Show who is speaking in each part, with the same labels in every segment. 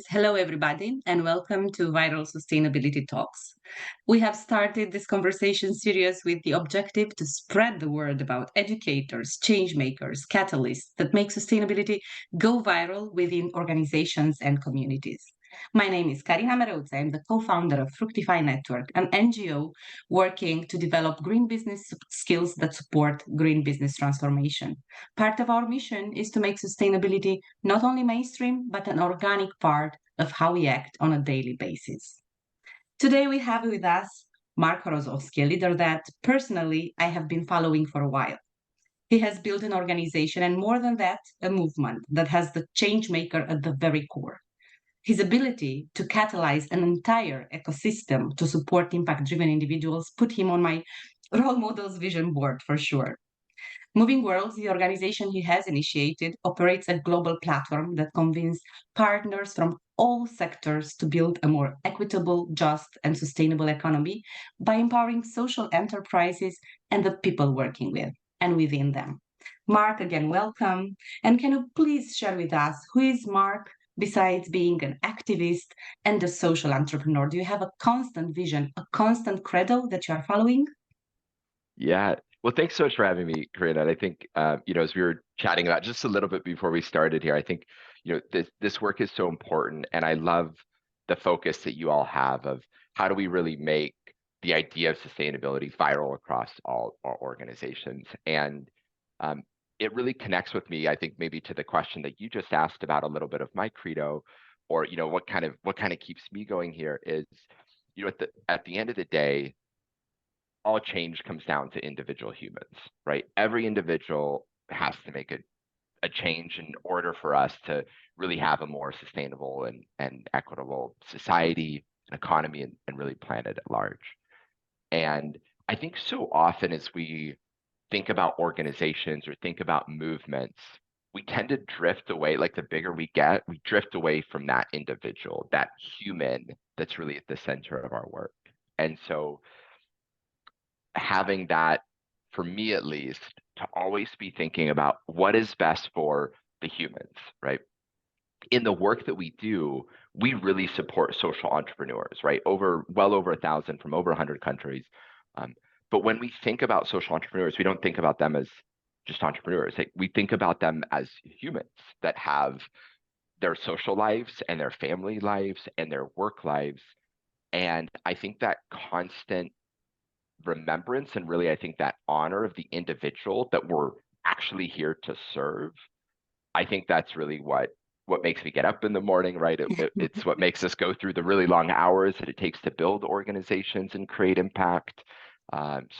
Speaker 1: Hello, everybody, and welcome to Viral Sustainability Talks. We have started this conversation series with the objective to spread the word about educators, change makers, catalysts that make sustainability go viral within organizations and communities. My name is Karina Mereuța. I'm the co-founder of Fructify Network, an NGO working to develop green business skills that support green business transformation. Part of our mission is to make sustainability not only mainstream, but an organic part of how we act on a daily basis. Today we have with us Mark Horoszowski, a leader that personally I have been following for a while. He has built an organization and more than that, a movement that has the change maker at the very core. His ability to catalyze an entire ecosystem to support impact-driven individuals put him on my role models vision board for sure. MovingWorlds, the organization he has initiated, operates a global platform that convenes partners from all sectors to build a more equitable, just, and sustainable economy by empowering social enterprises and the people working with and within them. Mark, again, welcome. And can you please share with us who is Mark besides being an activist and a social entrepreneur? Do you have a constant vision, a constant credo that you are following?
Speaker 2: Yeah. Well, thanks so much for having me, Karina. And I think, as we were chatting about just a little bit before we started here, I think, this work is so important. And I love the focus that you all have of how do we really make the idea of sustainability viral across all our organizations. And it really connects with me, I think, maybe to the question that you just asked about a little bit of my credo, or, what kind of keeps me going here is, at the end of the day, all change comes down to individual humans, right? Every individual has to make a change in order for us to really have a more sustainable and equitable society, and economy, and really planet at large. And I think so often as we think about organizations or think about movements, we tend to drift away, like the bigger we get, we drift away from that individual, that human that's really at the center of our work. And so having that, for me at least, to always be thinking about what is best for the humans, right? In the work that we do, we really support social entrepreneurs, right? Well over 1,000 from over 100 countries. But when we think about social entrepreneurs, we don't think about them as just entrepreneurs. Like, we think about them as humans that have their social lives and their family lives and their work lives. And I think that constant remembrance, and really I think that honor of the individual that we're actually here to serve, I think that's really what makes me get up in the morning, right? It's what makes us go through the really long hours that it takes to build organizations and create impact.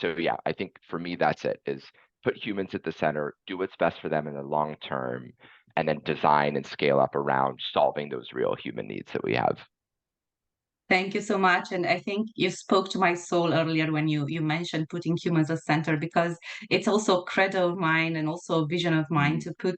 Speaker 2: So yeah, I think for me that's it, is put humans at the center, do what's best for them in the long term, and then design and scale up around solving those real human needs that we have.
Speaker 1: Thank you so much. And I think you spoke to my soul earlier when you mentioned putting humans at center, because it's also a credo of mine and also a vision of mine
Speaker 2: Mhm.
Speaker 1: to put,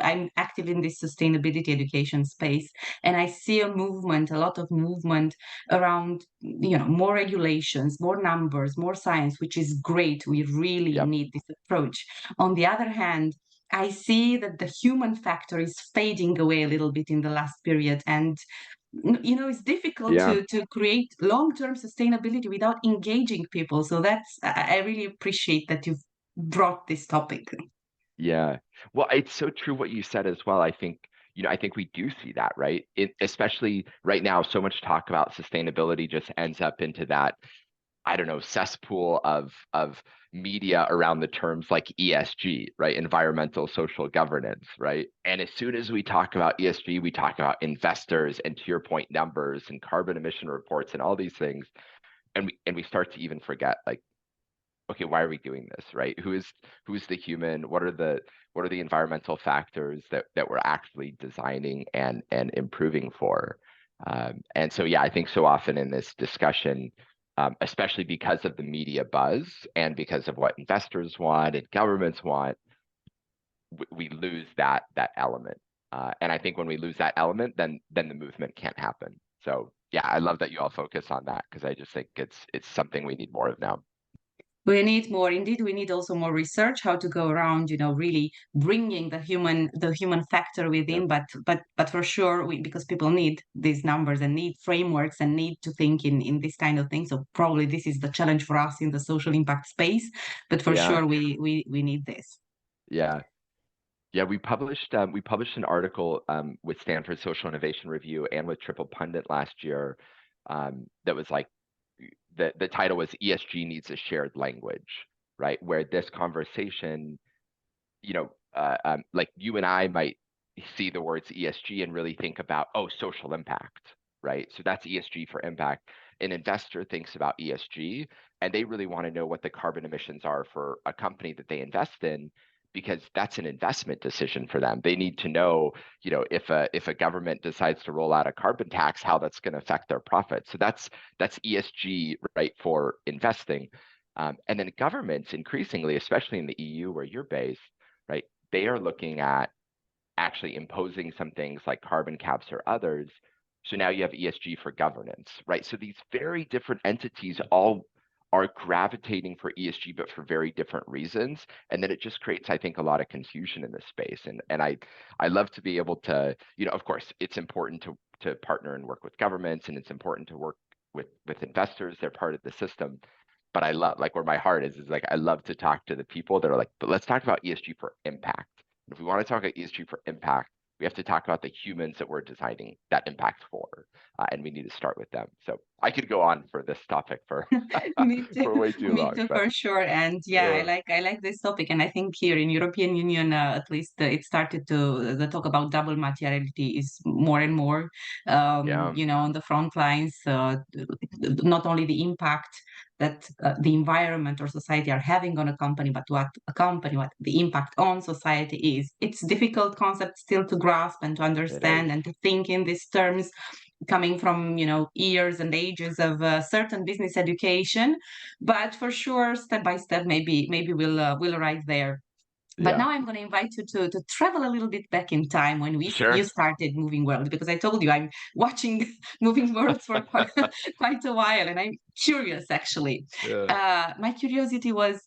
Speaker 1: I'm active in this sustainability education space. And I see a movement, a lot of movement around, more regulations, more numbers, more science, which is great. We really
Speaker 2: Yep.
Speaker 1: need this approach. On the other hand, I see that the human factor is fading away a little bit in the last period. And it's difficult
Speaker 2: Yeah.
Speaker 1: to create long-term sustainability without engaging people. So I really appreciate that you've brought this topic.
Speaker 2: Yeah. Well, it's so true what you said as well. I think we do see that, right? Especially right now, so much talk about sustainability just ends up into that, I don't know, cesspool of media around the terms like ESG, right? Environmental social governance, right? And as soon as we talk about ESG, we talk about investors and, to your point, numbers and carbon emission reports and all these things. And we start to even forget, like, okay, why are we doing this, right? Who's the human? What are the environmental factors that we're actually designing and improving for? And so, yeah, I think so often in this discussion, especially because of the media buzz and because of what investors want and governments want, we lose that element. And I think when we lose that element, then the movement can't happen. So yeah, I love that you all focus on that, because I just think it's something we need more of now.
Speaker 1: We need more, indeed. We need also more research, how to go around, really bringing the human factor
Speaker 2: Yeah.
Speaker 1: within. But for sure, because people need these numbers and need frameworks and need to think in this kind of thing. So probably this is the challenge for us in the social impact space. But for
Speaker 2: Yeah.
Speaker 1: sure, we need this.
Speaker 2: Yeah. Yeah, we published an article with Stanford Social Innovation Review and with Triple Pundit last year that was like the title was ESG needs a shared language, right? Where this conversation, like you and I might see the words ESG and really think about, oh, social impact, right? So that's ESG for impact. An investor thinks about ESG and they really want to know what the carbon emissions are for a company that they invest in because that's an investment decision for them. They need to know, if a government decides to roll out a carbon tax, how that's going to affect their profits. So that's ESG, right, for investing. And then governments increasingly, especially in the EU where you're based, right? They are looking at actually imposing some things like carbon caps or others. So now you have ESG for governance, right? So these very different entities all are gravitating for ESG, but for very different reasons. And then it just creates, I think, a lot of confusion in this space. And I love to be able to, of course, it's important to partner and work with governments, and it's important to work with investors. They're part of the system. But I love, like, where my heart is like I love to talk to the people that are like, but let's talk about ESG for impact. And if we want to talk about ESG for impact, we have to talk about the humans that we're designing that impact for, and we need to start with them. So I could go on for this topic for
Speaker 1: Me too.
Speaker 2: for way too
Speaker 1: Me
Speaker 2: long,
Speaker 1: too,
Speaker 2: but
Speaker 1: for sure. And yeah, I
Speaker 2: uh,
Speaker 1: like this topic. And I think here in European Union, at least it started to the talk about double materiality is more and more,
Speaker 2: yeah,
Speaker 1: on the front lines. Not only the impact that the environment or society are having on a company, but what the impact on society is. It's difficult concept still to grasp and to
Speaker 2: it is.
Speaker 1: understand and to think in these terms, coming from years and ages of certain business education. But for sure, step by step, maybe we'll arrive there. But
Speaker 2: Yeah,
Speaker 1: now I'm going to invite you to travel a little bit back in time when you
Speaker 2: sure.
Speaker 1: started Moving World, because I told you I'm watching Moving Worlds for quite a while, and I'm curious actually.
Speaker 2: Yeah,
Speaker 1: My curiosity was,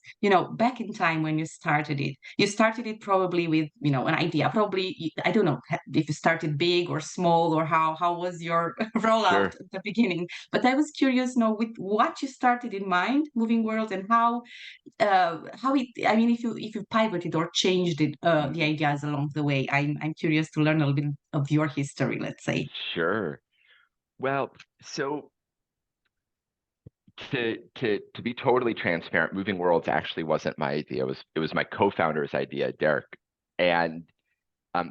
Speaker 1: back in time when you started it. You started it probably with, an idea. Probably I don't know if you started big or small, or how was your rollout
Speaker 2: sure.
Speaker 1: at the beginning. But I was curious, with what you started in mind, Moving World, and how it, I mean, if you pivoted or changed it, the
Speaker 2: Mhm.
Speaker 1: ideas along the way. I'm curious to learn a little bit of your history, let's say.
Speaker 2: Sure. Well, so to be totally transparent, Moving Worlds actually wasn't my idea. It was my co-founder's idea, Derek. And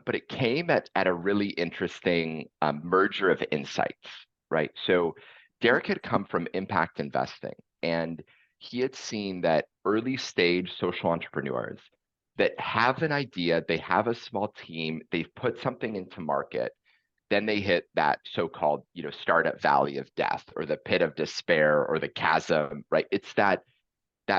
Speaker 2: but it came at a really interesting merger of insights, right? So Derek had come from impact investing, and he had seen that early stage social entrepreneurs that have an idea, they have a small team, they've put something into market, then they hit that so-called, startup valley of death or the pit of despair or the chasm, right? It's that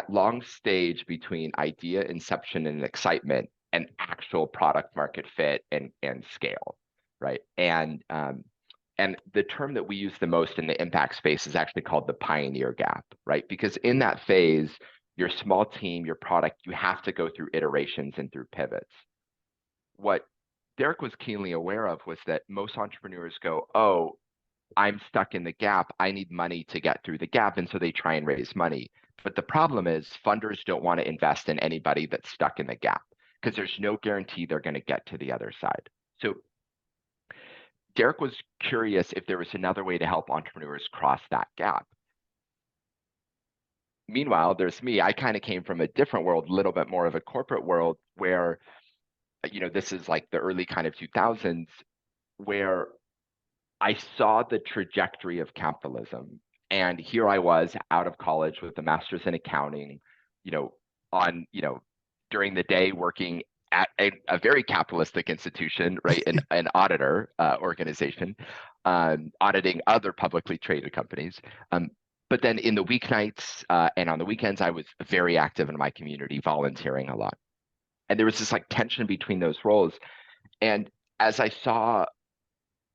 Speaker 2: long stage between idea inception and excitement and actual product market fit and scale, right? And the term that we use the most in the impact space is actually called the pioneer gap, right? Because in that phase, your small team, your product, you have to go through iterations and through pivots. What Derek was keenly aware of was that most entrepreneurs go, oh, I'm stuck in the gap. I need money to get through the gap. And so they try and raise money. But the problem is funders don't want to invest in anybody that's stuck in the gap because there's no guarantee they're going to get to the other side. So Derek was curious if there was another way to help entrepreneurs cross that gap. Meanwhile, there's me. I kind of came from a different world, a little bit more of a corporate world where, this is like the early kind of 2000s, where I saw the trajectory of capitalism. And here I was out of college with a master's in accounting, you know, on, during the day working at a very capitalistic institution, right? An auditor organization, auditing other publicly traded companies. But then in the weeknights and on the weekends, I was very active in my community, volunteering a lot. And there was this like tension between those roles. And as I saw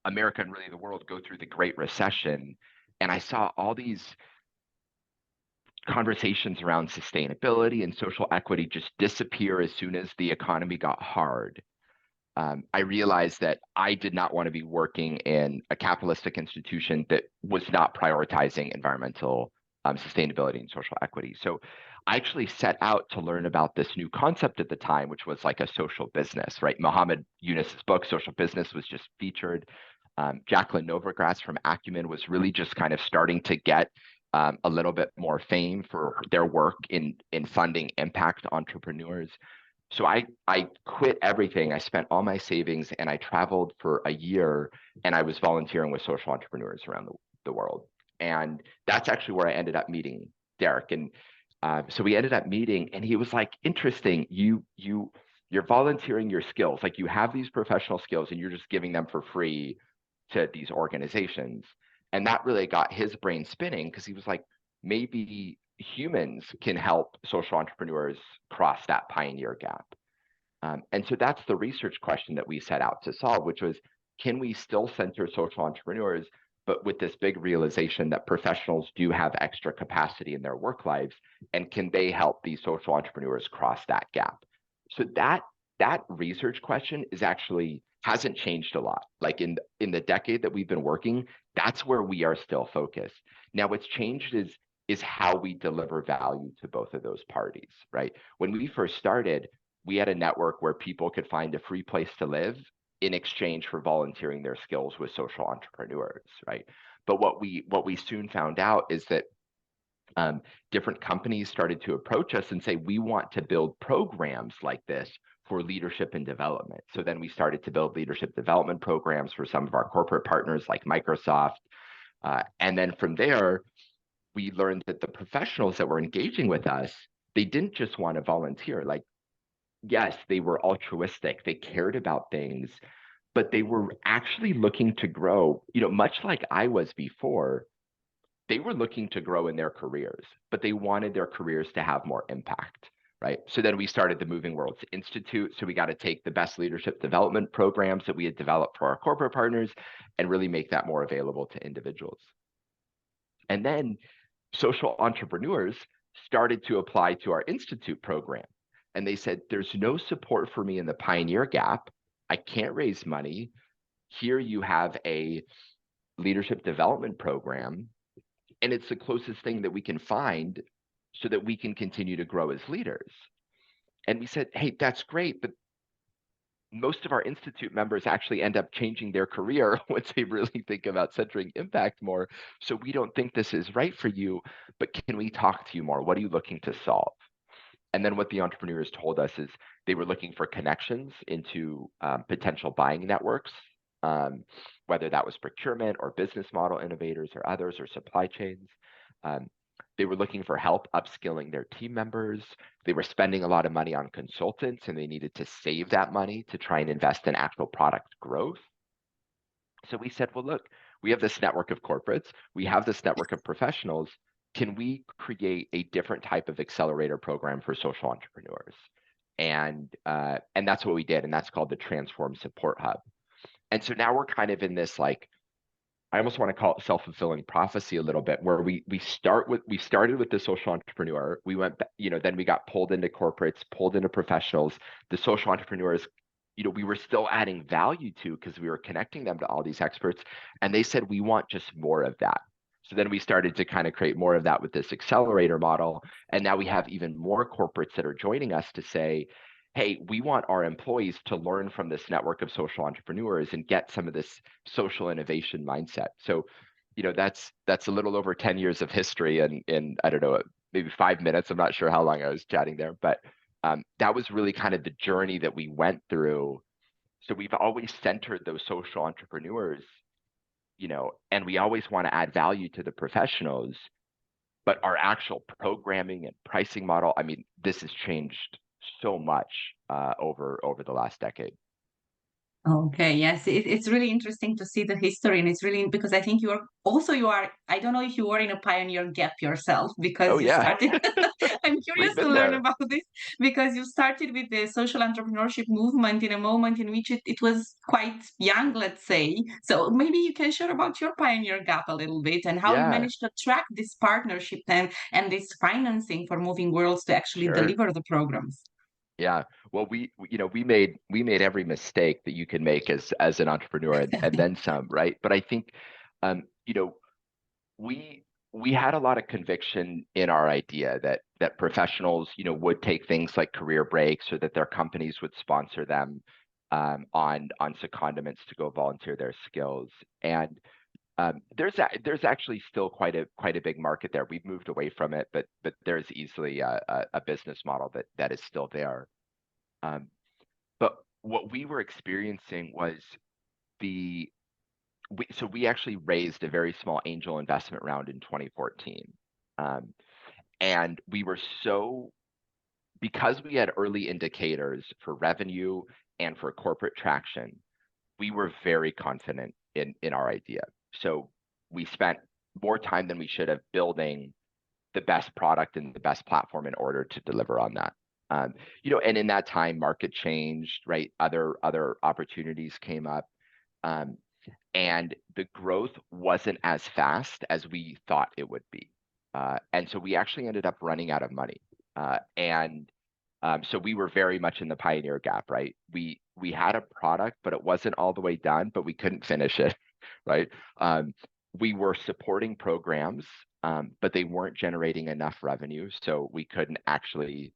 Speaker 2: America and really the world go through the Great Recession, and I saw all these conversations around sustainability and social equity just disappear as soon as the economy got hard. I realized that I did not want to be working in a capitalistic institution that was not prioritizing environmental sustainability and social equity. So I actually set out to learn about this new concept at the time, which was like a social business, right? Mohammed Yunus's book, Social Business, was just featured. Jacqueline Novogratz from Acumen was really just kind of starting to get a little bit more fame for their work in funding impact entrepreneurs. So I quit everything. I spent all my savings and I traveled for a year and I was volunteering with social entrepreneurs around the world. And that's actually where I ended up meeting Derek. And so we ended up meeting and he was like, interesting, you're volunteering your skills. Like you have these professional skills and you're just giving them for free to these organizations. And that really got his brain spinning because he was like, maybe humans can help social entrepreneurs cross that pioneer gap. And so that's the research question that we set out to solve, which was, can we still center social entrepreneurs, but with this big realization that professionals do have extra capacity in their work lives, and can they help these social entrepreneurs cross that gap? So that research question is actually hasn't changed a lot. Like in the decade that we've been working, that's where we are still focused. Now, what's changed is how we deliver value to both of those parties, right? When we first started, we had a network where people could find a free place to live in exchange for volunteering their skills with social entrepreneurs, right? But what we soon found out is that different companies started to approach us and say, we want to build programs like this for leadership and development. So then we started to build leadership development programs for some of our corporate partners like Microsoft. And then from there, we learned that the professionals that were engaging with us, they didn't just want to volunteer. Like, yes, they were altruistic, they cared about things, but they were actually looking to grow, much like I was before. They were looking to grow in their careers, but they wanted their careers to have more impact, right? So then we started the MovingWorlds Institute. So we got to take the best leadership development programs that we had developed for our corporate partners and really make that more available to individuals. And then social entrepreneurs started to apply to our Institute program. And they said, there's no support for me in the pioneer gap. I can't raise money. Here you have a leadership development program, and it's the closest thing that we can find so that we can continue to grow as leaders. And we said, hey, that's great, but most of our Institute members actually end up changing their career once they really think about centering impact more. So we don't think this is right for you, but can we talk to you more? What are you looking to solve? And then what the entrepreneurs told us is they were looking for connections into potential buying networks, whether that was procurement or business model innovators or others or supply chains. They were looking for help upskilling their team members. They were spending a lot of money on consultants and they needed to save that money to try and invest in actual product growth. So we said, well, look, we have this network of corporates, we have this network of professionals. Can we create a different type of accelerator program for social entrepreneurs? And that's what we did, and that's called the Transform Support Hub. And so now we're kind of in this, like, I almost want to call it self-fulfilling prophecy a little bit, where we started with the social entrepreneur. We went, then we got pulled into corporates, pulled into professionals. The social entrepreneurs, we were still adding value to because we were connecting them to all these experts, and they said we want just more of that. So then we started to kind of create more of that with this accelerator model, and now we have even more corporates that are joining us to say, hey, we want our employees to learn from this network of social entrepreneurs and get some of this social innovation mindset. So, that's a little over 10 years of history in I don't know, maybe 5 minutes. I'm not sure how long I was chatting there, but that was really kind of the journey that we went through. So we've always centered those social entrepreneurs, and we always want to add value to the professionals, but our actual programming and pricing model, I mean, this has changed so much over the last decade.
Speaker 1: Okay, yes, it's really interesting to see the history, and it's really because I think you are. I don't know if you were in a pioneer gap yourself
Speaker 2: Oh
Speaker 1: because you
Speaker 2: yeah,
Speaker 1: started. I'm
Speaker 2: we've
Speaker 1: curious to
Speaker 2: been
Speaker 1: learn
Speaker 2: there.
Speaker 1: about this because you started with the social entrepreneurship movement in a moment in which it was quite young, let's say. So maybe you can share about your pioneer gap a little bit and how you
Speaker 2: Yeah,
Speaker 1: managed to attract this partnership and this financing for MovingWorlds to actually
Speaker 2: sure.
Speaker 1: deliver the programs.
Speaker 2: Yeah. Well, we made every mistake that you can make as an entrepreneur and then some, right? But I think um, you know, we we had a lot of conviction in our idea that professionals, would take things like career breaks or that their companies would sponsor them on secondments to go volunteer their skills. And there's actually still quite a big market there. We've moved away from it, but there's easily a business model that is still there. Um, but what we were experiencing was the so we actually raised a very small angel investment round in 2014. Um, and we were so because we had early indicators for revenue and for corporate traction, we were very confident in our idea. So we spent more time than we should have building the best product and the best platform in order to deliver on that. And in that time, market changed, right? Other opportunities came up, um, and the growth wasn't as fast as we thought it would be. And so we actually ended up running out of money. And so we were very much in the pioneer gap, right? We had a product, but it wasn't all the way done, but we couldn't finish it, right? We were supporting programs, but they weren't generating enough revenue, so we couldn't actually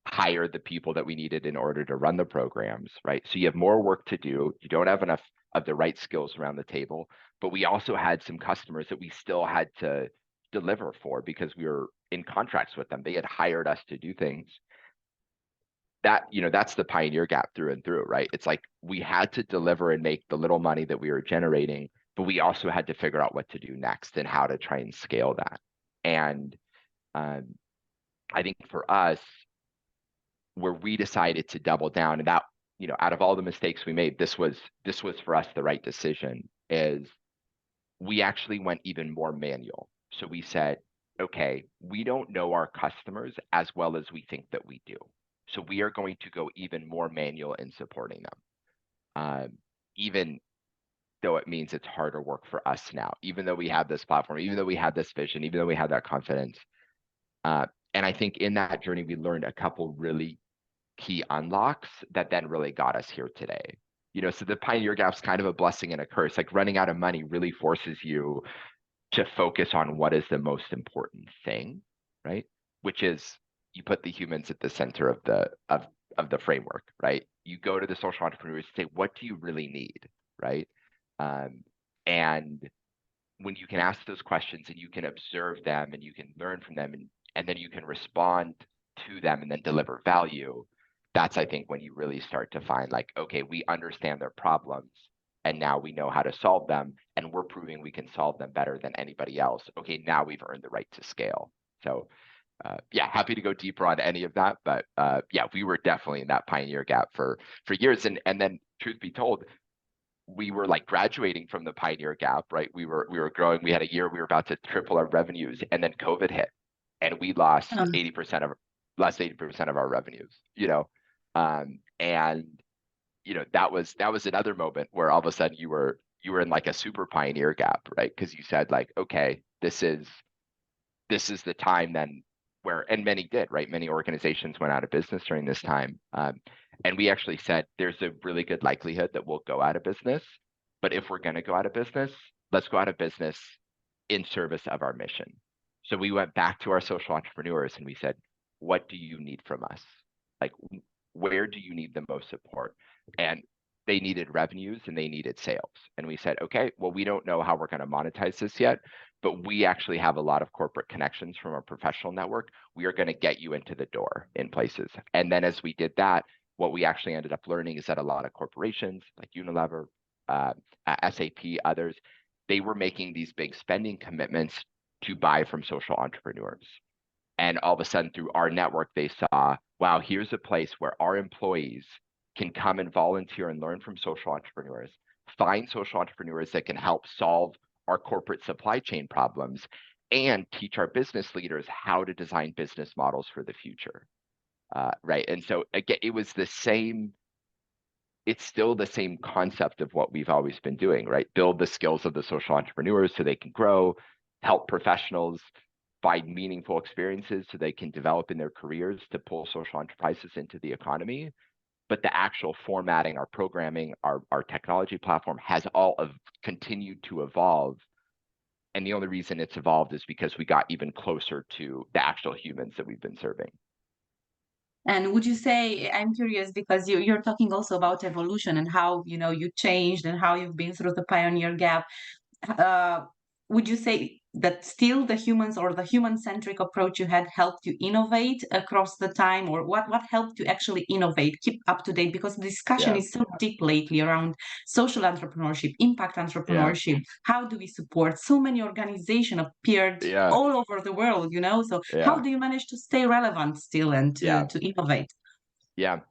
Speaker 2: hire the people that we needed in order to run the programs, right? So you have more work to do. You don't have enough of the right skills around the table, but we also had some customers that we still had to deliver for because we were in contracts with them. They had hired us to do things that's the pioneer gap through and through, right? It's like we had to deliver and make the little money that we were generating, but we also had to figure out what to do next and how to try and scale that. And um, I think for us, where we decided to double down, and that out of all the mistakes we made, this was for us the right decision. Is we actually went even more manual. So we said, okay, we don't know our customers as well as we think that we do. So we are going to go even more manual in supporting them, even though it means it's harder work for us now, even though we have this platform, even though we have this vision, even though we have that confidence. Uh, and I think in that journey, we learned a couple really key unlocks that then really got us here today. So the pioneer gap's kind of a blessing and a curse. Like running out of money really forces you to focus on what is the most important thing, right? Which is you put the humans at the center of the framework, right? You go to the social entrepreneurs and say, what do you really need, right? Um, and when you can ask those questions and you can observe them and you can learn from them and then you can respond to them and then deliver value, that's I think when you really start to find like, okay, we understand their problems and now we know how to solve them and we're proving we can solve them better than anybody else. Okay, now we've earned the right to scale. So yeah, happy to go deeper on any of that, but yeah, we were definitely in that pioneer gap for years, and then truth be told, we were like graduating from the pioneer gap, right? We were growing. We had a year we were about to triple our revenues, and then COVID hit, and we lost
Speaker 1: Um,
Speaker 2: 80% of our revenues. And that was another moment where all of a sudden you were in like a super pioneer gap, right? Because you said like, okay, this is the time then where, and many did, right? Many organizations went out of business during this time. And we actually said there's a really good likelihood that we'll go out of business. But if we're going to go out of business, let's go out of business in service of our mission. So we went back to our social entrepreneurs and we said, what do you need from us? Like, where do you need the most support? And they needed revenues and they needed sales. And we said, okay, well, we don't know how we're going to monetize this yet, but we actually have a lot of corporate connections from our professional network. We are going to get you into the door in places. And then as we did that, what we actually ended up learning is that a lot of corporations like Unilever, SAP, others, they were making these big spending commitments to buy from social entrepreneurs. And all of a sudden, through our network, they saw, wow, here's a place where our employees can come and volunteer and learn from social entrepreneurs, find social entrepreneurs that can help solve our corporate supply chain problems, and teach our business leaders how to design business models for the future. Right. And so again, it's still the same concept of what we've always been doing, right? Build the skills of the social entrepreneurs so they can grow, help professionals find meaningful experiences so they can develop in their careers to pull social enterprises into the economy. But the actual formatting, our programming, our technology platform has continued to evolve. And the only reason it's evolved is because we got even closer to the actual humans that we've been serving.
Speaker 1: And would you say, I'm curious because you're talking also about evolution and how, you changed and how you've been through the pioneer gap. uh, would you say that still the humans or the human-centric approach you had helped you innovate across the time, or what helped you actually innovate, keep up to date? Because the discussion
Speaker 2: Yeah.
Speaker 1: is so deep lately around social entrepreneurship, impact
Speaker 2: Yeah.
Speaker 1: entrepreneurship. How do we support? So many organizations appeared
Speaker 2: Yeah.
Speaker 1: all over the world, So how
Speaker 2: Yeah.
Speaker 1: do you manage to stay relevant still and to
Speaker 2: Yeah.
Speaker 1: to innovate?
Speaker 2: Yeah.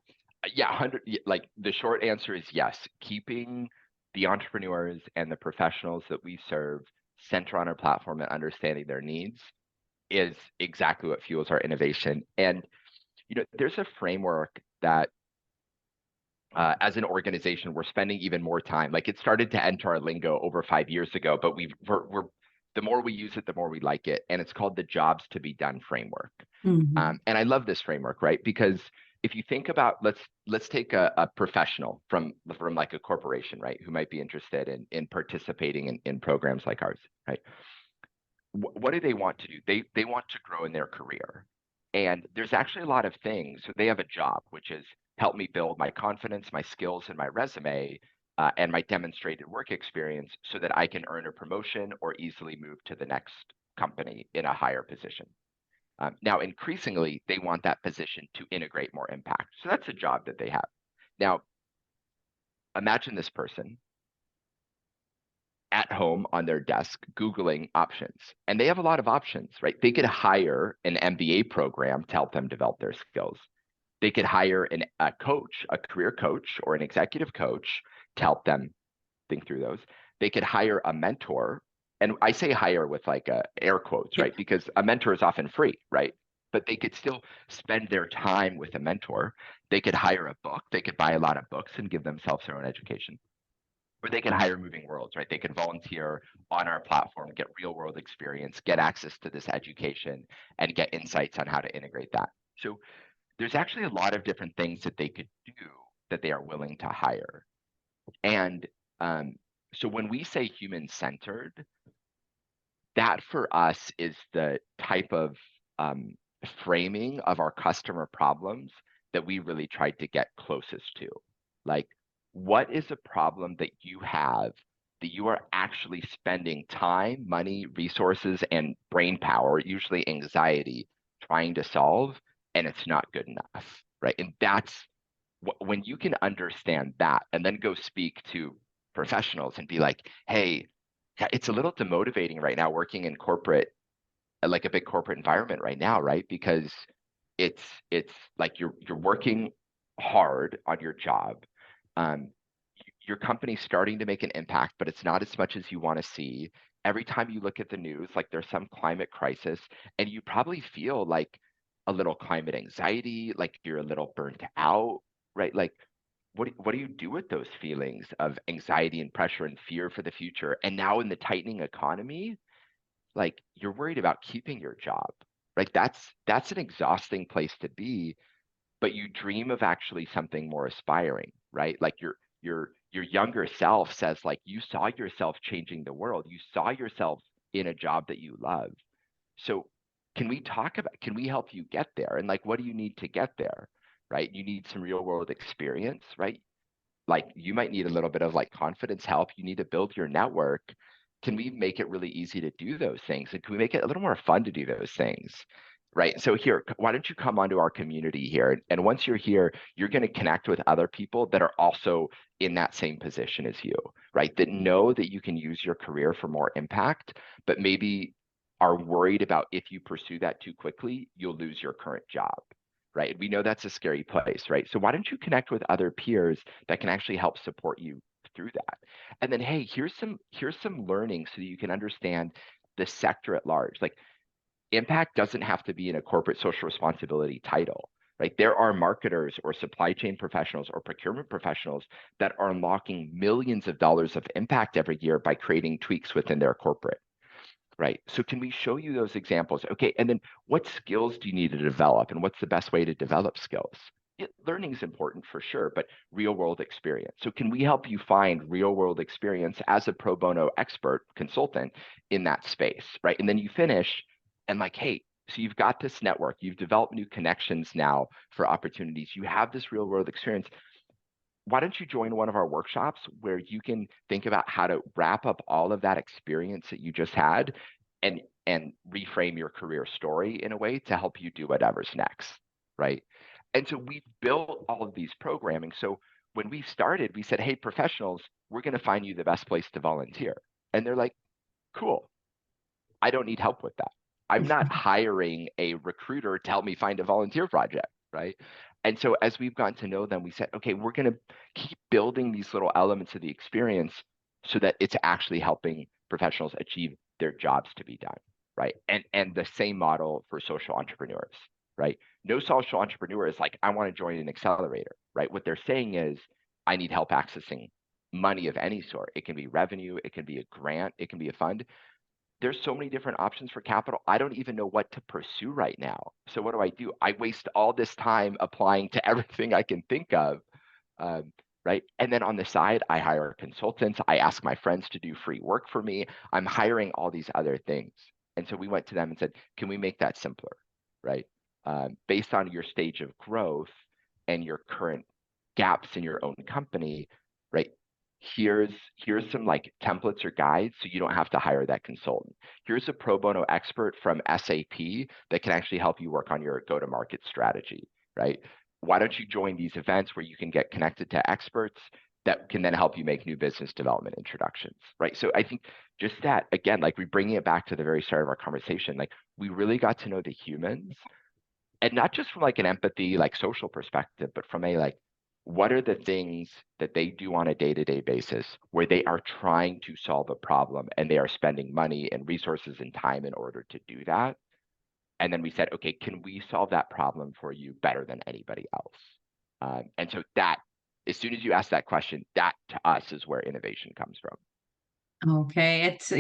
Speaker 2: Yeah. 100. Like the short answer is yes. Keeping the entrepreneurs and the professionals that we serve center on our platform and understanding their needs is exactly what fuels our innovation. And there's a framework that as an organization, we're spending even more time. Like it started to enter our lingo over 5 years ago, but we're the more we use it, the more we like it. And it's called the jobs to be done framework.
Speaker 1: Mhm.
Speaker 2: And I love this framework, right? Because if you think about, let's take a professional from like a corporation, right, who might be interested in participating in programs like ours, right? What do they want to do? They want to grow in their career. And there's actually a lot of things. So they have a job, which is help me build my confidence, my skills, and my resume, and my demonstrated work experience so that I can earn a promotion or easily move to the next company in a higher position. Now, increasingly, they want that position to integrate more impact. So that's a job that they have. Now, imagine this person at home on their desk Googling options. And they have a lot of options, right? They could hire an MBA program to help them develop their skills. They could hire a coach, a career coach, or an executive coach to help them think through those. They could hire a mentor. And I say hire with like air quotes,
Speaker 1: Yeah.
Speaker 2: right? Because a mentor is often free, right? But they could still spend their time with a mentor. They could hire a book. They could buy a lot of books and give themselves their own education. Or they can hire MovingWorlds, right? They can volunteer on our platform, get real world experience, get access to this education, and get insights on how to integrate that. So there's actually a lot of different things that they could do that they are willing to hire. And so when we say human centered, that for us is the type of framing of our customer problems that we really tried to get closest to. Like, what is a problem that you have that you are actually spending time, money, resources, and brain power, usually anxiety, trying to solve, and it's not good enough, right? And that's when you can understand that and then go speak to professionals and be like, hey, yeah, it's a little demotivating right now working in corporate, like a big corporate environment right now, right? Because it's like you're working hard on your job. Um, your company's starting to make an impact, but it's not as much as you want to see. Every time you look at the news, like there's some climate crisis, and you probably feel like a little climate anxiety, like you're a little burnt out, right? Like what do you do with those feelings of anxiety and pressure and fear for the future? And now in the tightening economy, like you're worried about keeping your job, right? That's an exhausting place to be, but you dream of actually something more aspiring, right? Like your younger self says like you saw yourself changing the world. You saw yourself in a job that you love. So can we help you get there? And like what do you need to get there? Right? You need some real world experience, right? Like you might need a little bit of like confidence help. You need to build your network. Can we make it really easy to do those things? And can we make it a little more fun to do those things? Right. So here, why don't you come onto our community here? And once you're here, you're going to connect with other people that are also in that same position as you, right? That know that you can use your career for more impact, but maybe are worried about if you pursue that too quickly, you'll lose your current job, right? We know that's a scary place, right? So why don't you connect with other peers that can actually help support you through that? And then, hey, here's some learning so that you can understand the sector at large. Like impact doesn't have to be in a corporate social responsibility title, right? There are marketers or supply chain professionals or procurement professionals that are unlocking millions of dollars of impact every year by creating tweaks within their corporate, right? So can we show you those examples? Okay, and then what skills do you need to develop and what's the best way to develop skills? Learning is important for sure, but real world experience. So can we help you find real world experience as a pro bono expert consultant in that space, right? And then you finish and like, hey, so you've got this network, you've developed new connections now for opportunities, you have this real world experience. Why don't you join one of our workshops where you can think about how to wrap up all of that experience that you just had and reframe your career story in a way to help you do whatever's next, right? And so we built all of these programming. So when we started, we said, hey, professionals, we're going to find you the best place to volunteer. And they're like, cool, I don't need help with that. I'm not hiring a recruiter to help me find a volunteer project, right? And so as we've gotten to know them, we said, okay, we're going to keep building these little elements of the experience so that it's actually helping professionals achieve their jobs to be done, right? And the same model for social entrepreneurs, right? No social entrepreneur is like, I want to join an accelerator, right? What they're saying is, I need help accessing money of any sort. It can be revenue, it can be a grant, it can be a fund. There's so many different options for capital. I don't even know what to pursue right now. So what do? I waste all this time applying to everything I can think of, right? And then on the side, I hire consultants. I ask my friends to do free work for me. I'm hiring all these other things. And so we went to them and said, can we make that simpler, right? Based on your stage of growth and your current gaps in your own company, right? Here's some like templates or guides so you don't have to hire that consultant. Here's a pro bono expert from SAP that can actually help you work on your go-to-market strategy, right? Why don't you join these events where you can get connected to experts that can then help you make new business development introductions, right? So I think just that, again, like we bringing it back to the very start of our conversation, like we really got to know the humans, and not just from like an empathy, like social perspective, but from a like, what are the things that they do on a day-to-day basis where they are trying to solve a problem and they are spending money and resources and time in order to do that? And then we said, okay, can we solve that problem for you better than anybody else? And so that, as soon as you ask that question, that to us is where innovation comes from.
Speaker 1: Okay, it's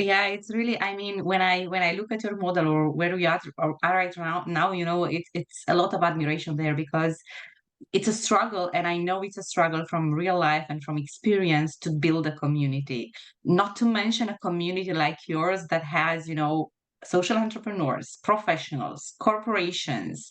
Speaker 1: really, I mean, when I look at your model or where we are right now, it's a lot of admiration there because it's a struggle, and I know it's a struggle from real life and from experience to build a community. Not to mention a community like yours that has, social entrepreneurs, professionals, corporations,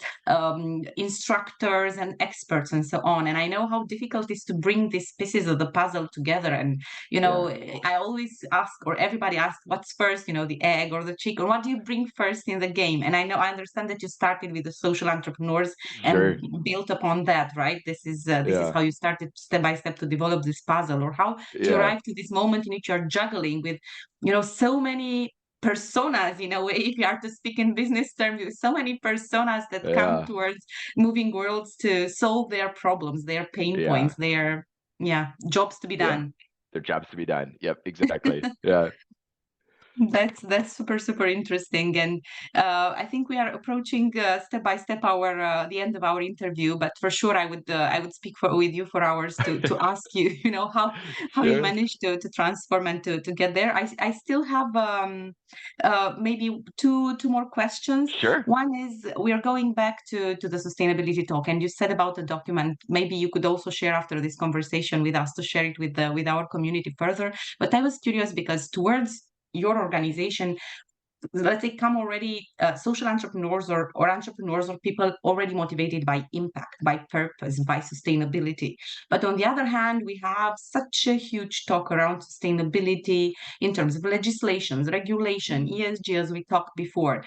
Speaker 1: instructors and experts and so on. And I know how difficult it is to bring these pieces of the puzzle together. And,
Speaker 2: Yeah,
Speaker 1: I always ask, or everybody asks, what's first, the egg or the chicken? What do you bring first in the game? And I understand that you started with the social entrepreneurs and
Speaker 2: sure.
Speaker 1: built upon that, right? This is
Speaker 2: Yeah,
Speaker 1: how you started step by step to develop this puzzle, or how to
Speaker 2: yeah,
Speaker 1: arrive to this moment in which you're juggling with, so many personas in a way, if you are to speak in business terms, with so many personas that come
Speaker 2: yeah,
Speaker 1: towards moving worlds to solve their problems, their pain points,
Speaker 2: yeah,
Speaker 1: their, yeah, jobs to be
Speaker 2: yeah.
Speaker 1: done.
Speaker 2: Their jobs to be done. Yep, exactly. Yeah,
Speaker 1: That's super super interesting, and I think we are approaching step by step our the end of our interview. But for sure, I would speak with you for hours to ask you, how you
Speaker 2: sure,
Speaker 1: managed to transform and to get there. I still have maybe two more questions.
Speaker 2: sure.
Speaker 1: One is, we are going back to the sustainability talk, and you said about the document. Maybe you could also share after this conversation with us to share it with our community further. But I was curious because towards your organization, let's say, come already social entrepreneurs or entrepreneurs or people already motivated by impact, by purpose, by sustainability. But on the other hand, we have such a huge talk around sustainability in terms of legislations, regulation,
Speaker 2: Mm.
Speaker 1: ESG, as we talked before.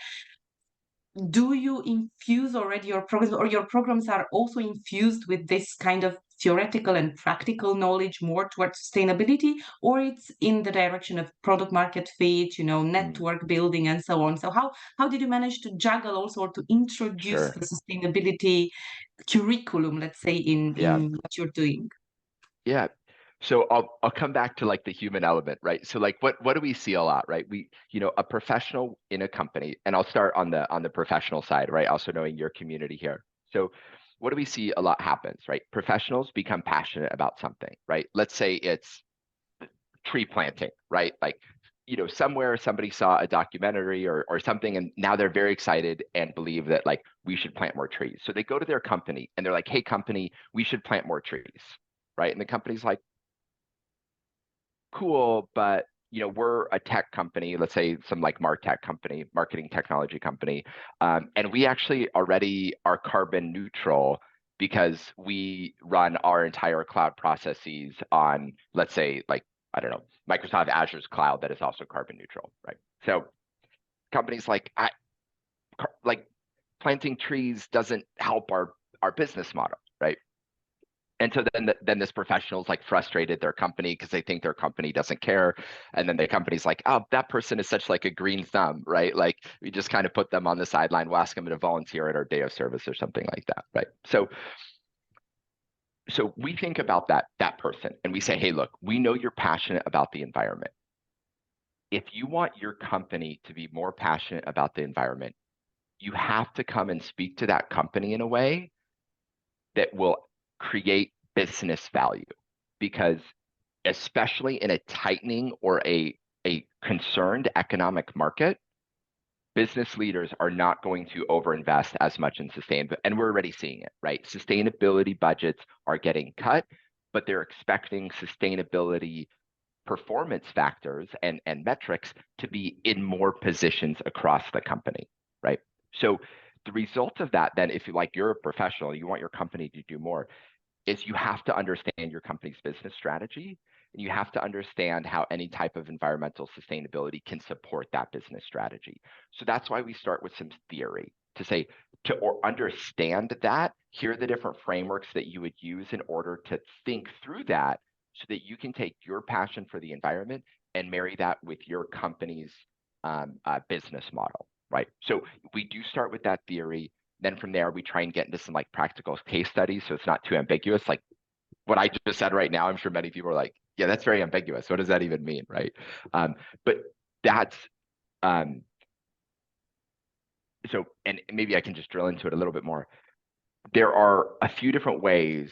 Speaker 1: Do you infuse already your programs, or your programs are also infused with this kind of theoretical and practical knowledge more towards sustainability, or it's in the direction of product market fit, network building and so on? So how did you manage to juggle also, or to introduce
Speaker 2: Sure.
Speaker 1: the sustainability curriculum, let's say, in
Speaker 2: Yeah.
Speaker 1: what you're doing?
Speaker 2: Yeah. So I'll come back to like the human element, right? So like what do we see a lot, right? We, a professional in a company, and I'll start on the professional side, right? Also knowing your community here. So what do we see a lot happens, right? Professionals become passionate about something, right? Let's say it's tree planting, right? Like, somewhere somebody saw a documentary or something, and now they're very excited and believe that like we should plant more trees. So they go to their company and they're like, hey, company, we should plant more trees, right? And the company's like, cool, but we're a tech company, let's say some like MarTech company, marketing technology company, and we actually already are carbon neutral because we run our entire cloud processes on, let's say, like, I don't know, Microsoft Azure's cloud that is also carbon neutral, right? So companies like planting trees doesn't help our business model, right? And so then this professional's like frustrated their company because they think their company doesn't care. And then the company's like, oh, that person is such like a green thumb, right? Like we just kind of put them on the sideline, we'll ask them to volunteer at our day of service or something like that, right? So we think about that person and we say, hey, look, we know you're passionate about the environment. If you want your company to be more passionate about the environment, you have to come and speak to that company in a way that will create business value, because especially in a tightening or a concerned economic market, business leaders are not going to overinvest as much in sustainability. And we're already seeing it, right? Sustainability budgets are getting cut, but they're expecting sustainability performance factors and metrics to be in more positions across the company, right? So the result of that, then, if you're a professional, you want your company to do more, is you have to understand your company's business strategy, and you have to understand how any type of environmental sustainability can support that business strategy. So that's why we start with some theory to say, or understand that, here are the different frameworks that you would use in order to think through that, so that you can take your passion for the environment and marry that with your company's business model, right? So we do start with that theory. Then from there, we try and get into some like practical case studies, so it's not too ambiguous. Like what I just said right now, I'm sure many people are like, yeah, that's very ambiguous. What does that even mean, right? But that's so, and maybe I can just drill into it a little bit more. There are a few different ways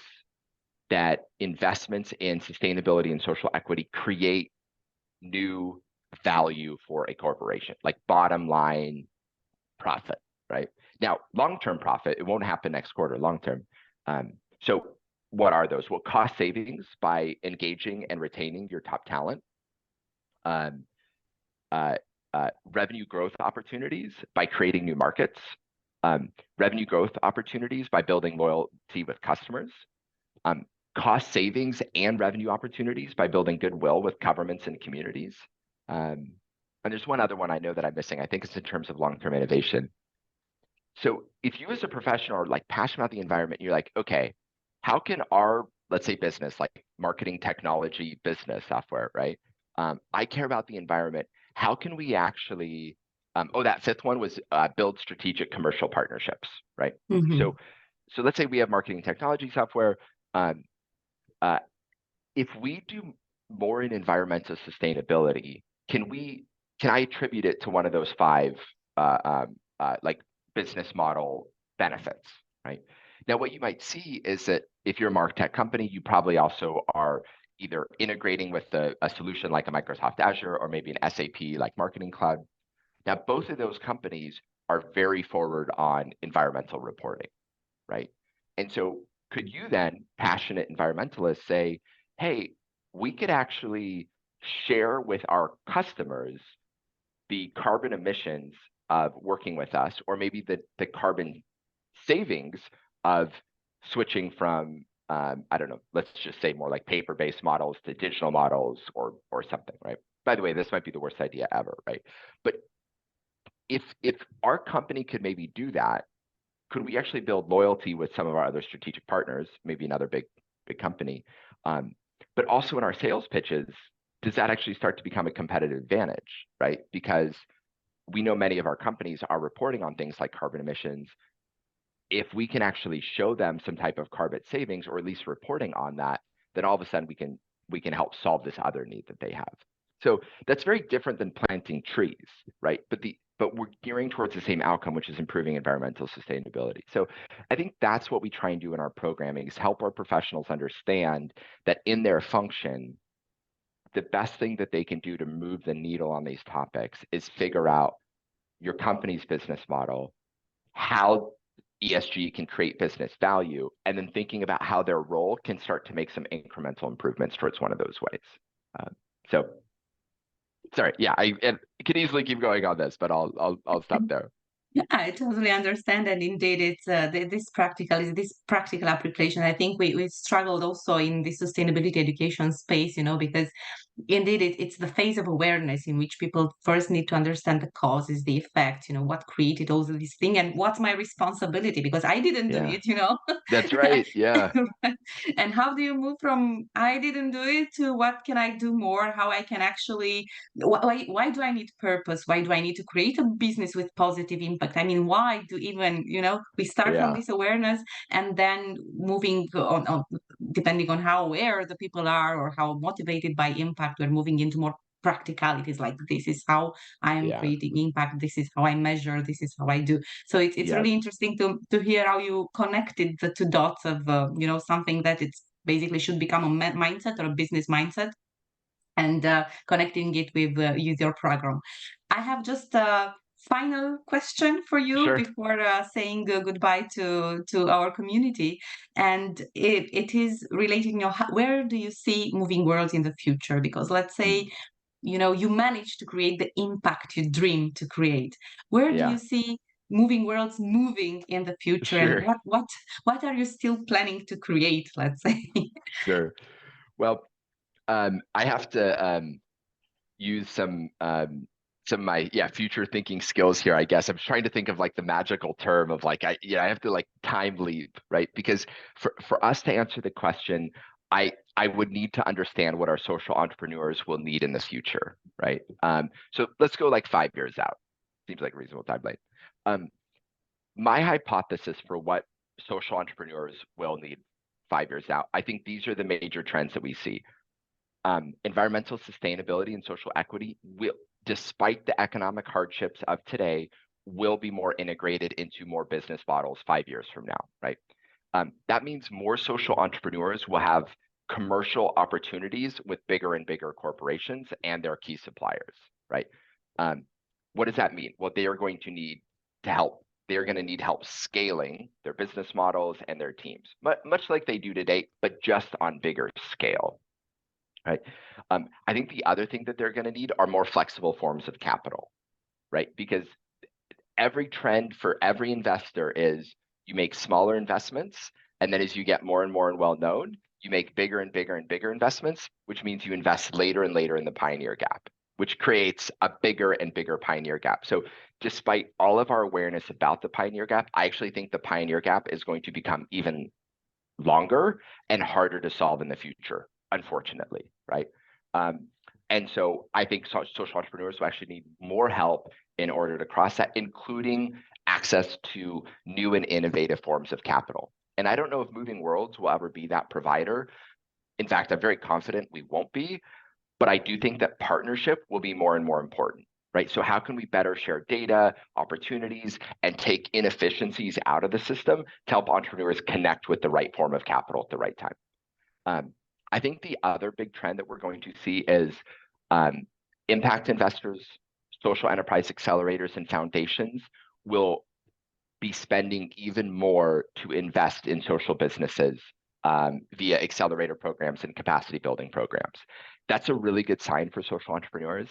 Speaker 2: that investments in sustainability and social equity create new value for a corporation, like bottom line profit, right? Now, long-term profit, it won't happen next quarter, long-term. So what are those? Well, cost savings by engaging and retaining your top talent. Revenue growth opportunities by creating new markets. Revenue growth opportunities by building loyalty with customers. Cost savings and revenue opportunities by building goodwill with governments and communities. And there's one other one I know that I'm missing. I think it's in terms of long-term innovation. So if you as a professional are like passionate about the environment, you're like, okay, how can our, let's say, business, like marketing technology business software, right? I care about the environment. How can we actually, that fifth one was build strategic commercial partnerships, right?
Speaker 1: Mm-hmm.
Speaker 2: So let's say we have marketing technology software. If we do more in environmental sustainability, can I attribute it to one of those five like business model benefits, right? Now, what you might see is that if you're a MarTech company, you probably also are either integrating with a solution like a Microsoft Azure or maybe an SAP like Marketing Cloud. Now, both of those companies are very forward on environmental reporting, right? And so could you then, passionate environmentalists, say, hey, we could actually share with our customers the carbon emissions of working with us, or maybe the carbon savings of switching from, I don't know, let's just say more like paper-based models to digital models or something, right? By the way, this might be the worst idea ever, right? But if our company could maybe do that, could we actually build loyalty with some of our other strategic partners, maybe another big big company. But also in our sales pitches, does that actually start to become a competitive advantage, right? Because we know many of our companies are reporting on things like carbon emissions. If we can actually show them some type of carbon savings, or at least reporting on that, then all of a sudden we can help solve this other need that they have. So that's very different than planting trees, right? But we're gearing towards the same outcome, which is improving environmental sustainability. So I think that's what we try and do in our programming, is help our professionals understand that in their function, the best thing that they can do to move the needle on these topics is figure out your company's business model, how ESG can create business value, and then thinking about how their role can start to make some incremental improvements towards one of those ways. So, sorry, yeah, I could easily keep going on this, but I'll stop there.
Speaker 1: Yeah, I totally understand, and indeed, it's this practical application. I think we struggled also in the sustainability education space, because indeed it's the phase of awareness in which people first need to understand the causes, the effects, what created all of these things, and what's my responsibility because I didn't do
Speaker 2: Yeah,
Speaker 1: it.
Speaker 2: that's right. Yeah,
Speaker 1: And how do you move from I didn't do it to what can I do more? How I can actually why do I need purpose? Why do I need to create a business with positive impact? I mean, why do even, we start from
Speaker 2: yeah,
Speaker 1: this awareness and then moving on, depending on how aware the people are or how motivated by impact, we're moving into more practicalities like this is how I am
Speaker 2: yeah,
Speaker 1: creating impact, this is how I measure, this is how I do. So it's
Speaker 2: yeah,
Speaker 1: really interesting to hear how you connected the two dots of something that it's basically should become a mindset or a business mindset, and connecting it with your program. I have just a final question for you
Speaker 2: sure.
Speaker 1: before saying goodbye to our community, and it is related. Where do you see MovingWorlds in the future? Because let's say
Speaker 2: Mm,
Speaker 1: you manage to create the impact you dream to create. Where do you
Speaker 2: yeah,
Speaker 1: see MovingWorlds moving in the future, and
Speaker 2: sure,
Speaker 1: what are you still planning to create? Let's say.
Speaker 2: sure. Well, I have to use some of my future thinking skills here. I guess I'm trying to think of like the magical term of like I have to like time leap, right? Because for us to answer the question, I would need to understand what our social entrepreneurs will need in the future, right? So let's go like 5 years out. Seems like a reasonable timeline. Um, my hypothesis for what social entrepreneurs will need 5 years out, I think these are the major trends that we see. Environmental sustainability and social equity will, despite the economic hardships of today, will be more integrated into more business models 5 years from now, right? That means more social entrepreneurs will have commercial opportunities with bigger and bigger corporations and their key suppliers, right? What does that mean? Well, they are going to need to help. They are going to need help scaling their business models and their teams, much like they do today, but just on bigger scale, right? I think the other thing that they're going to need are more flexible forms of capital, right? Because every trend for every investor is you make smaller investments, and then as you get more and more and well known, you make bigger and bigger and bigger investments, which means you invest later and later in the pioneer gap, which creates a bigger and bigger pioneer gap. So despite all of our awareness about the pioneer gap, I actually think the pioneer gap is going to become even longer and harder to solve in the future, unfortunately, right? And so I think social entrepreneurs will actually need more help in order to cross that, including access to new and innovative forms of capital. And I don't know if MovingWorlds will ever be that provider. In fact, I'm very confident we won't be, but I do think that partnership will be more and more important, right? So how can we better share data, opportunities, and take inefficiencies out of the system to help entrepreneurs connect with the right form of capital at the right time? I think the other big trend that we're going to see is impact investors, social enterprise accelerators, and foundations will be spending even more to invest in social businesses via accelerator programs and capacity building programs. That's a really good sign for social entrepreneurs,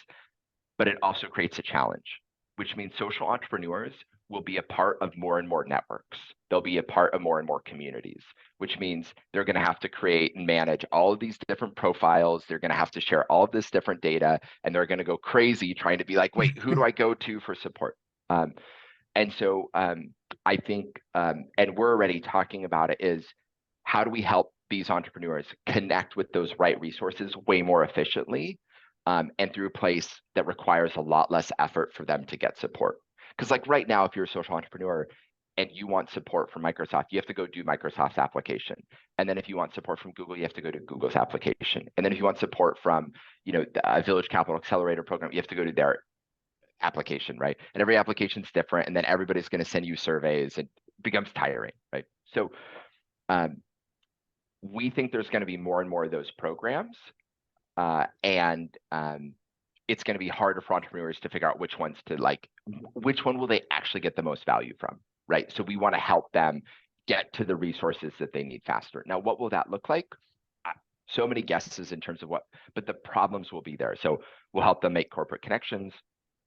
Speaker 2: but it also creates a challenge, which means social entrepreneurs will be a part of more and more networks. They'll be a part of more and more communities, which means they're going to have to create and manage all of these different profiles. They're going to have to share all of this different data, and they're going to go crazy trying to be like, wait, who do I go to for support? And so I think, and we're already talking about it, is how do we help these entrepreneurs connect with those right resources way more efficiently, and through a place that requires a lot less effort for them to get support. Because like right now, if you're a social entrepreneur and you want support from Microsoft, you have to go do Microsoft's application. And then if you want support from Google, you have to go to Google's application. And then if you want support from, the Village Capital Accelerator program, you have to go to their application, right? And every application's different, and then everybody's going to send you surveys. It becomes tiring, right? So we think there's going to be more and more of those programs, and it's going to be harder for entrepreneurs to figure out which ones to which one will they actually get the most value from, right? So we want to help them get to the resources that they need faster. Now, what will that look like? So many guesses in terms of but the problems will be there. So we'll help them make corporate connections,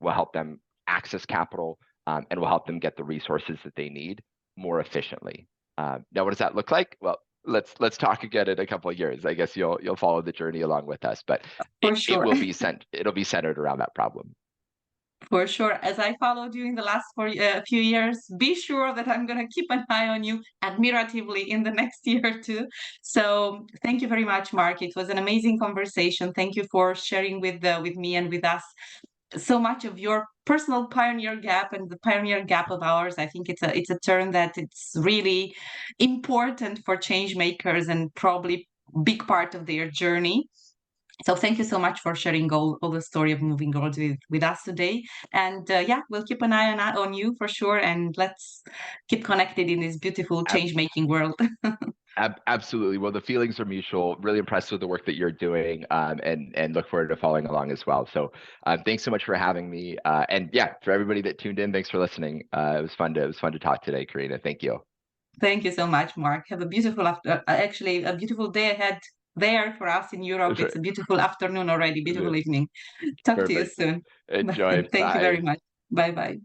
Speaker 2: we'll help them access capital, and we'll help them get the resources that they need more efficiently. Now, what does that look like? Well, let's talk again in a couple of years. I guess you'll follow the journey along with us, but
Speaker 1: For sure.
Speaker 2: it'll be centered around that problem.
Speaker 1: For sure. As I followed you in the last few years, be sure that I'm going to keep an eye on you admiratively in the next year too. So thank you very much, Mark. It was an amazing conversation. Thank you for sharing with me and with us so much of your personal pioneer gap and the pioneer gap of ours. I think it's a term that it's really important for change makers and probably big part of their journey. So thank you so much for sharing all the story of MovingWorlds with us today. And yeah, we'll keep an eye on you for sure. And let's keep connected in this beautiful change-making world.
Speaker 2: Absolutely. Well, the feelings are mutual. Really impressed with the work that you're doing, and look forward to following along as well. So thanks so much for having me. And yeah, for everybody that tuned in, thanks for listening. It was fun to talk today, Karina. Thank you.
Speaker 1: Thank you so much, Mark. Have a beautiful actually a beautiful day ahead there for us in Europe. It's a beautiful afternoon already, beautiful evening. Talk to you soon.
Speaker 2: Enjoy.
Speaker 1: Thank you
Speaker 2: Bye.
Speaker 1: very much. Bye bye.